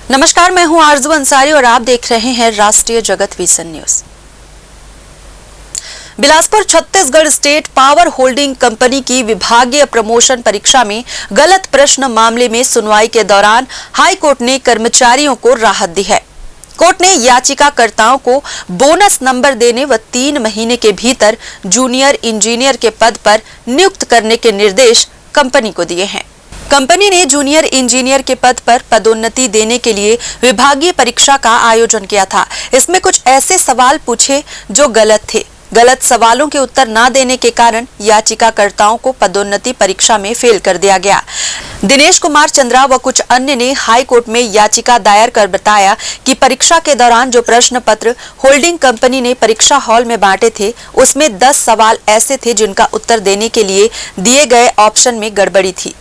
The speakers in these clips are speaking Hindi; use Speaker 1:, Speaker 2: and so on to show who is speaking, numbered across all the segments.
Speaker 1: नमस्कार, मैं हूं आरजू अंसारी और आप देख रहे हैं राष्ट्रीय जगत vision news. Bilaspur Chhattisgarh state power holding company की विभागीय प्रमोशन परीक्षा में गलत प्रश्न मामले में सुनवाई के दौरान हाई कोर्ट ने कर्मचारियों को राहत दी है। कोर्ट ने याचिकाकर्ताओं को बोनस नंबर देने व 3 महीने के भीतर जूनियर इंजीनियर के पद पर नियुक्त करने के निर्देश कंपनी को दिए हैं। कंपनी ने जूनियर इंजीनियर के पद पर पदोन्नति देने के लिए विभागीय परीक्षा का आयोजन किया था। इसमें कुछ ऐसे सवाल पूछे जो गलत थे। गलत सवालों के उत्तर न देने के कारण याचिकाकर्ताओं को पदोन्नति परीक्षा में फेल कर दिया गया। दिनेश कुमार चंद्रा व कुछ अन्य ने हाई कोर्ट में याचिका दायर कर बताया कि परीक्षा के दौरान जो प्रश्न पत्र होल्डिंग कंपनी ने परीक्षा हॉल में बांटे थे, उसमें 10 सवाल ऐसे थे जिनका उत्तर देने के लिए दिए गए ऑप्शन में गड़बड़ी थी।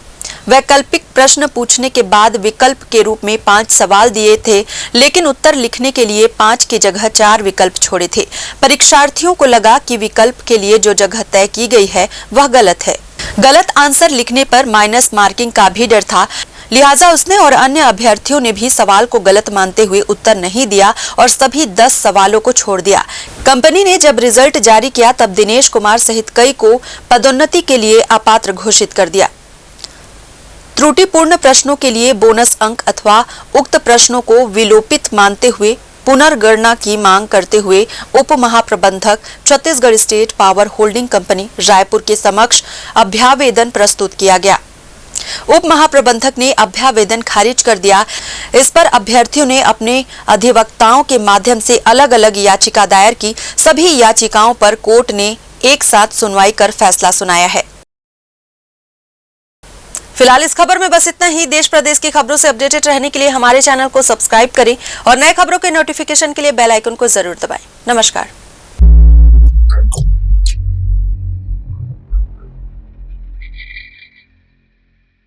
Speaker 1: वैकल्पिक प्रश्न पूछने के बाद विकल्प के रूप में 5 सवाल दिए थे, लेकिन उत्तर लिखने के लिए 5 की जगह 4 विकल्प छोड़े थे। परीक्षार्थियों को लगा कि विकल्प के लिए जो जगह तय की गई है वह गलत है। गलत आंसर लिखने पर माइनस मार्किंग का भी डर था, लिहाजा उसने और अन्य अभ्यर्थियों ने भी सवाल को गलत मानते हुए उत्तर नहीं दिया और सभी 10 सवालों को छोड़ दिया। कंपनी ने जब रिजल्ट जारी किया तब दिनेश कुमार सहित कई को पदोन्नति के लिए अपात्र घोषित कर दिया। त्रुटिपूर्ण प्रश्नों के लिए बोनस अंक अथवा उक्त प्रश्नों को विलोपित मानते हुए पुनर्गणना की मांग करते हुए उप महाप्रबंधक Chhattisgarh state power holding company Raipur के समक्ष अभ्यावेदन प्रस्तुत किया गया। उप महाप्रबंधक ने अभ्यावेदन खारिज कर दिया। इस पर अभ्यर्थियों ने अपने अधिवक्ताओं के माध्यम से अलग अलग याचिका दायर की। सभी याचिकाओं पर कोर्ट ने एक साथ सुनवाई कर फैसला सुनाया है। फिलहाल इस खबर में बस इतना ही। देश प्रदेश की खबरों से अपडेटेड रहने के लिए हमारे चैनल को सब्सक्राइब करें और नए खबरों के नोटिफिकेशन के लिए बेल आइकन को जरूर दबाएं। नमस्कार।